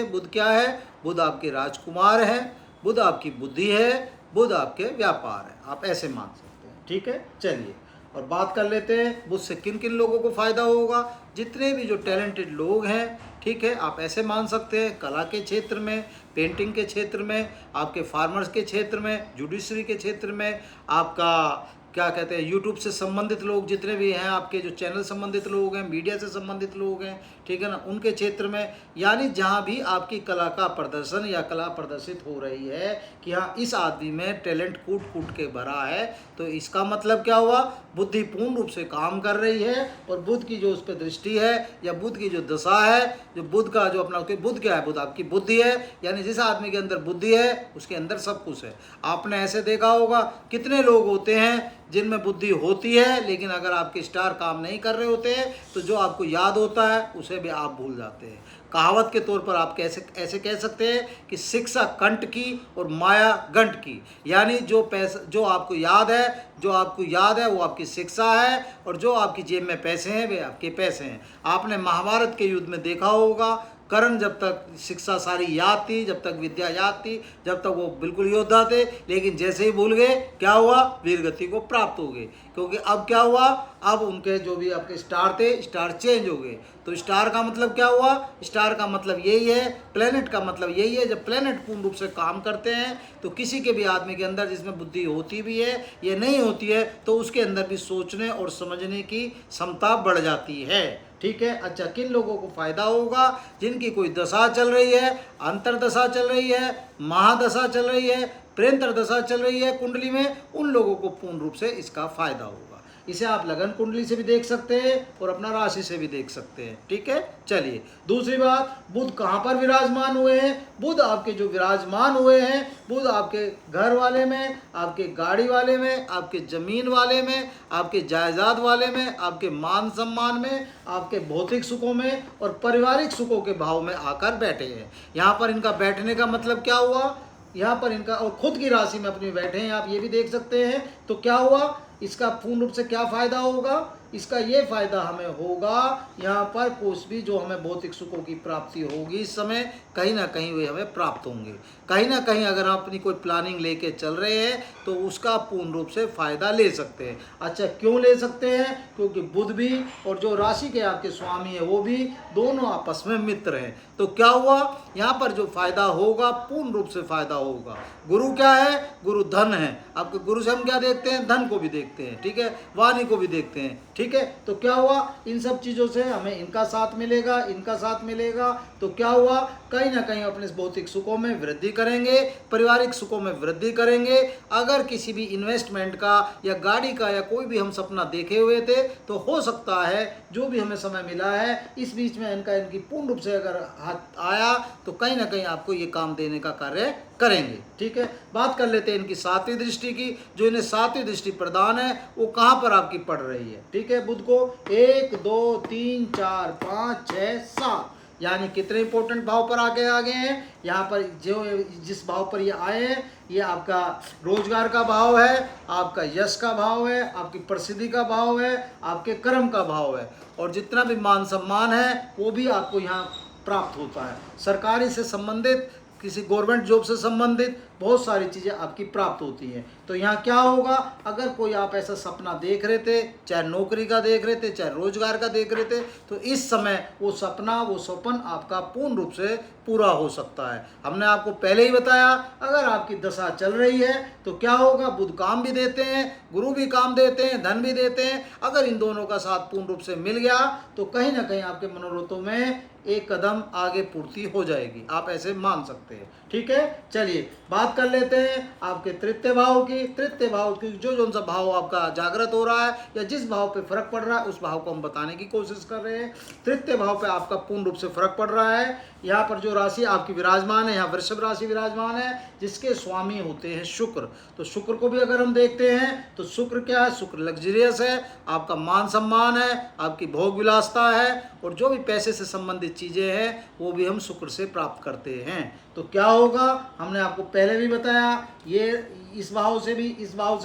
बुध क्या है? बुध आपके राजकुमार है, बुध आपकी बुद्धि है, बुध आपके व्यापार है। आप ऐसे मान सकते हैं। ठीक है, चलिए और बात कर लेते हैं बुध से किन किन लोगों को फायदा होगा। जितने भी जो टैलेंटेड लोग हैं, ठीक है, आप ऐसे मान सकते हैं, कला के क्षेत्र में, पेंटिंग के क्षेत्र में, आपके फार्मर्स के क्षेत्र में, जुडिशरी के क्षेत्र में, आपका क्या कहते हैं यूट्यूब से संबंधित लोग जितने भी हैं, आपके जो चैनल संबंधित लोग हैं, मीडिया से संबंधित लोग हैं, ठीक है ना, उनके क्षेत्र में, यानी जहाँ भी आपकी कला का प्रदर्शन या कला प्रदर्शित हो रही है कि हाँ इस आदमी में टैलेंट कूट कूट के भरा है, तो इसका मतलब क्या हुआ? बुद्धि पूर्ण रूप से काम कर रही है और बुध की जो उस पर दृष्टि है या बुध की जो दशा है, जो बुध का जो अपना बुध क्या है? बुध आपकी बुद्धि है, यानी जिस आदमी के अंदर बुद्धि है उसके अंदर सब कुछ है। आपने ऐसे देखा होगा कितने लोग होते हैं जिनमें बुद्धि होती है, लेकिन अगर आपके स्टार काम नहीं कर रहे होते हैं तो जो आपको याद होता है उसे भी आप भूल जाते हैं। कहावत के तौर पर आप कैसे ऐसे कह सकते हैं कि शिक्षा कंठ की और माया गंठ की, यानी जो पैसा जो आपको याद है वो आपकी शिक्षा है और जो आपकी जेब में पैसे हैं वे आपके पैसे हैं। आपने महाभारत के युद्ध में देखा होगा, कर्ण जब तक शिक्षा सारी याद थी, जब तक विद्या याद थी, जब तक वो बिल्कुल योद्धा थे, लेकिन जैसे ही भूल गए क्या हुआ? वीरगति को प्राप्त हो गए। क्योंकि अब क्या हुआ? अब उनके जो भी आपके स्टार थे, स्टार चेंज हो गए। तो स्टार का मतलब क्या हुआ? स्टार का मतलब यही है, प्लेनेट का मतलब यही है। जब प्लेनेट पूर्ण रूप से काम करते हैं तो किसी के भी आदमी के अंदर जिसमें बुद्धि होती भी है या नहीं होती है तो उसके अंदर भी सोचने और समझने की क्षमता बढ़ जाती है। ठीक है, अच्छा, किन लोगों को फायदा होगा? जिनकी कोई दशा चल रही है, अंतरदशा चल रही है, महादशा चल रही है, प्रेंतर दशा चल रही है कुंडली में, उन लोगों को पूर्ण रूप से इसका फायदा होगा। इसे आप लगन कुंडली से भी देख सकते हैं और अपना राशि से भी देख सकते हैं। ठीक है, चलिए दूसरी बात, बुध कहाँ पर विराजमान हुए हैं? बुध आपके जो विराजमान हुए हैं, बुध आपके घर वाले में, आपके गाड़ी वाले में, आपके जमीन वाले में, आपके जायदाद वाले में, आपके मान सम्मान में, आपके भौतिक सुखों में और पारिवारिक सुखों के भाव में आकर बैठे हैं। यहाँ पर इनका बैठने का मतलब क्या हुआ? यहाँ पर इनका और खुद की राशि में अपनी बैठे हैं, आप ये भी देख सकते हैं। तो क्या हुआ? इसका पूर्ण रूप से क्या फायदा होगा? इसका ये फायदा हमें होगा, यहाँ पर कुछ भी जो हमें भौतिक सुखों की प्राप्ति होगी इस समय कहीं ना कहीं वे हमें प्राप्त होंगे। कहीं ना कहीं अगर आप अपनी कोई प्लानिंग लेके चल रहे हैं तो उसका पूर्ण रूप से फायदा ले सकते हैं। अच्छा, क्यों ले सकते हैं? क्योंकि बुध भी और जो राशि के आपके स्वामी है वो भी दोनों आपस में मित्र हैं। तो क्या हुआ? यहाँ पर जो फायदा होगा पूर्ण रूप से फायदा होगा। गुरु क्या है? गुरु धन है। आपके गुरु से हम क्या देखते हैं? धन को भी देखते हैं, ठीक है, वाणी को भी देखते हैं। ठीक है, तो क्या हुआ? इन सब चीज़ों से हमें इनका साथ मिलेगा, इनका साथ मिलेगा। तो क्या हुआ? कहीं ना कहीं अपने भौतिक सुखों में वृद्धि करेंगे, पारिवारिक सुखों में वृद्धि करेंगे। अगर किसी भी इन्वेस्टमेंट का या गाड़ी का या कोई भी हम सपना देखे हुए थे तो हो सकता है जो भी हमें समय मिला है इस बीच में इनकी पूर्ण रूप से अगर हाथ आया तो कहीं ना कहीं आपको ये काम देने का कार्य करेंगे। ठीक है, बात कर लेते हैं इनकी सातवीं दृष्टि की। जो इन्हें सातवीं दृष्टि प्रदान है वो कहाँ पर आपकी पड़ रही है? ठीक है, बुध को 1 2 3 4 5 6 7 यानी कितने इंपॉर्टेंट भाव पर आ गए हैं? यहाँ पर जो जिस भाव पर ये आए हैं ये आपका रोजगार का भाव है, आपका यश का भाव है, आपकी प्रसिद्धि का भाव है, आपके कर्म का भाव है और जितना भी मान सम्मान है वो भी आपको यहाँ प्राप्त होता है। सरकारी से संबंधित, किसी गवर्नमेंट जॉब से संबंधित बहुत सारी चीज़ें आपकी प्राप्त होती हैं। तो यहाँ क्या होगा? अगर कोई आप ऐसा सपना देख रहे थे, चाहे नौकरी का देख रहे थे, चाहे रोजगार का देख रहे थे, तो इस समय वो सपना, वो स्वप्न आपका पूर्ण रूप से पूरा हो सकता है। हमने आपको पहले ही बताया, अगर आपकी दशा चल रही है तो क्या होगा? बुध काम भी देते हैं, गुरु भी काम देते हैं, धन भी देते हैं। अगर इन दोनों का साथ पूर्ण रूप से मिल गया तो कहीं ना कहीं आपके मनोरथों में एक कदम आगे पूर्ति हो जाएगी। आप ऐसे मान सकते हैं। ठीक है, चलिए बात कर लेते हैं आपके तृतीय भाव की। तृतीय भाव की जो सा भाव आपका जागृत हो रहा है या जिस भाव पे फर्क पड़ रहा है उस भाव को हम बताने की कोशिश कर रहे हैं। तृतीय भाव पे आपका पूर्ण रूप से फर्क पड़ रहा है। यहाँ पर जो राशि आपकी विराजमान है, यहाँ वृषभ राशि विराजमान है जिसके स्वामी होते हैं शुक्र। तो शुक्र को भी अगर हम देखते हैं तो शुक्र क्या है? शुक्र लग्जरियस है, आपका मान सम्मान है, आपकी भोग विलासता है और जो भी पैसे से संबंधित चीज़ें हैं वो भी हम शुक्र से प्राप्त करते हैं। तो क्या होगा? हमने आपको पहले भी बताया, ये इस भाव से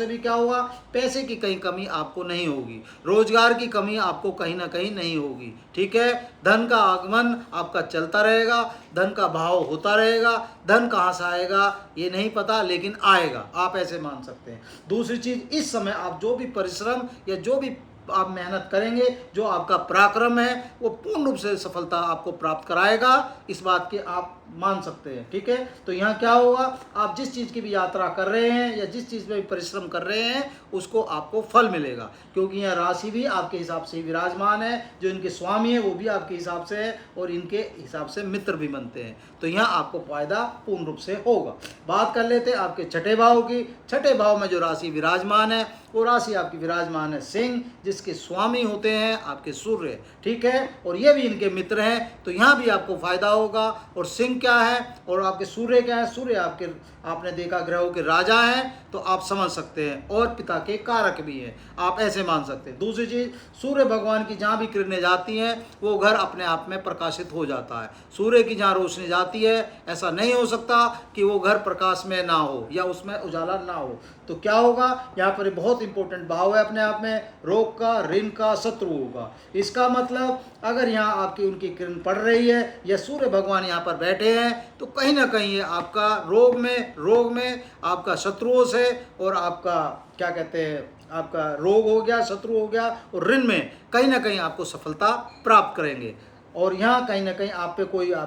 भी क्या होगा? पैसे की कहीं कमी आपको नहीं होगी, रोजगार की कमी आपको कहीं ना कहीं नहीं होगी। ठीक है, धन का आगमन आपका चलता रहेगा। रहेगा, धन का भाव होता रहेगा। धन कहाँ से आएगा ये नहीं पता, लेकिन आएगा, आप ऐसे मान सकते हैं। दूसरी चीज़, इस समय आप जो भी परिश्रम या जो भी आप मेहनत करेंगे, जो आपका पराक्रम है, वो पूर्ण रूप से सफलता आपको प्राप्त कराएगा, इस बात के आप मान सकते हैं। ठीक है, तो यहाँ क्या होगा, आप जिस चीज़ की भी यात्रा कर रहे हैं या जिस चीज़ में भी परिश्रम कर रहे हैं उसको आपको फल मिलेगा, क्योंकि यहाँ राशि भी आपके हिसाब से विराजमान है, जो इनके स्वामी है वो भी आपके हिसाब से है और इनके हिसाब से मित्र भी बनते हैं, तो यहाँ आपको फायदा पूर्ण रूप से होगा। बात कर लेते हैं आपके छठे भाव की। छठे भाव में जो राशि विराजमान है वो राशि आपकी विराजमान है सिंह, जिसके स्वामी होते हैं आपके सूर्य। ठीक है, और ये भी इनके मित्र हैं, तो यहाँ भी आपको फायदा होगा। और सिंह क्या है और आपके सूर्य क्या है, सूर्य आपके आपने देखा ग्रहों के राजा हैं, तो आप समझ सकते हैं, और पिता के कारक भी हैं, आप ऐसे मान सकते हैं। दूसरी चीज़, सूर्य भगवान की जहाँ भी किरणें जाती हैं वो घर अपने आप में प्रकाशित हो जाता है। सूर्य की जहाँ रोशनी जाती है, ऐसा नहीं हो सकता कि वो घर प्रकाश में ना हो या उसमें उजाला ना हो। तो क्या होगा, यहाँ पर बहुत इंपॉर्टेंट भाव है अपने आप में, रोग का, ऋण का, शत्रुओं का। इसका मतलब अगर यहाँ आपकी उनकी किरण पड़ रही है या सूर्य भगवान यहाँ पर बैठे हैं, तो कहीं ना कहीं ये आपका रोग में आपका शत्रुओं से, और आपका क्या कहते हैं, आपका रोग हो गया, शत्रु हो गया, और ऋण में कहीं ना कहीं आपको सफलता प्राप्त करेंगे, और यहाँ कहीं ना कहीं आप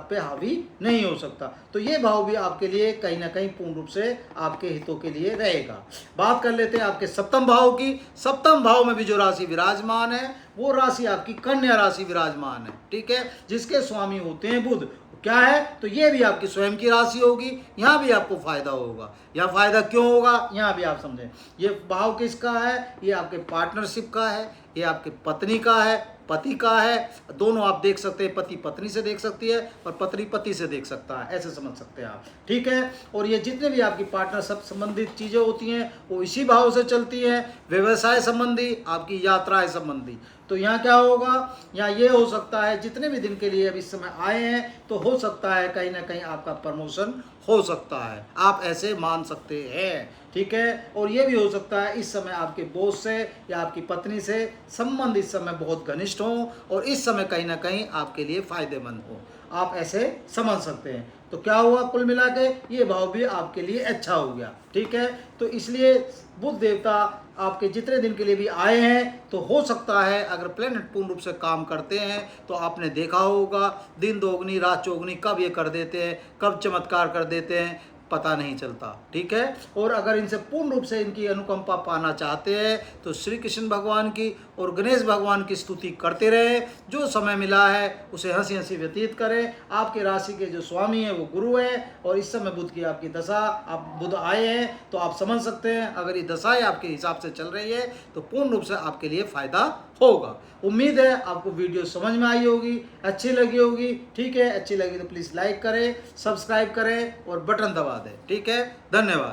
पे हावी नहीं हो सकता। तो ये भाव भी आपके लिए कहीं ना कहीं पूर्ण रूप से आपके हितों के लिए रहेगा। बात कर लेते हैं आपके सप्तम भाव की। सप्तम भाव में भी जो राशि विराजमान है वो राशि आपकी कन्या राशि विराजमान है। ठीक है, जिसके स्वामी होते हैं बुध। क्या है, तो ये भी आपकी स्वयं की राशि होगी, यहाँ भी आपको फायदा होगा। यह फायदा क्यों होगा, यहाँ भी आप समझें। ये भाव किसका है, ये आपके पार्टनरशिप का है, ये आपके पत्नी का है, पति का है। दोनों आप देख सकते हैं, पति पत्नी से देख सकती है और पत्नी पति से देख सकता है, ऐसे समझ सकते हैं आप। ठीक है, और ये जितने भी आपकी पार्टनरशिप संबंधित चीज़ें होती हैं वो इसी भाव से चलती हैं। व्यवसाय संबंधी, आपकी यात्राएं संबंधी, तो यहाँ क्या होगा, यहाँ ये हो सकता है जितने भी दिन के लिए अब इस समय आए हैं, तो हो सकता है कहीं ना कहीं आपका प्रमोशन हो सकता है, आप ऐसे मान सकते हैं। ठीक है, और ये भी हो सकता है इस समय आपके बॉस से या आपकी पत्नी से संबंध इस समय बहुत घनिष्ठ हों और इस समय कहीं ना कहीं आपके लिए फायदेमंद हो, आप ऐसे समझ सकते हैं। तो क्या हुआ, कुल मिला के ये भाव भी आपके लिए अच्छा हो गया। ठीक है, तो इसलिए बुध देवता आपके जितने दिन के लिए भी आए हैं, तो हो सकता है अगर प्लेनेट पूर्ण रूप से काम करते हैं तो आपने देखा होगा दिन दोगुनी रात चौगुनी कब ये कर देते हैं, कब चमत्कार कर देते हैं, पता नहीं चलता। ठीक है, और अगर इनसे पूर्ण रूप से इनकी अनुकंपा पाना चाहते हैं तो श्री कृष्ण भगवान की और गणेश भगवान की स्तुति करते रहे। जो समय मिला है उसे हंसी हंसी व्यतीत करें। आपके राशि के जो स्वामी हैं वो गुरु हैं, और इस समय बुध की आपकी दशा, आप बुध आए हैं तो आप समझ सकते हैं अगर ये दशाएं आपके हिसाब से चल रही है तो पूर्ण रूप से आपके लिए फ़ायदा होगा। उम्मीद है आपको वीडियो समझ में आई होगी, अच्छी लगी होगी। ठीक है, अच्छी लगी तो प्लीज़ लाइक करें, सब्सक्राइब करें और बटन दबा दें। ठीक है, धन्यवाद।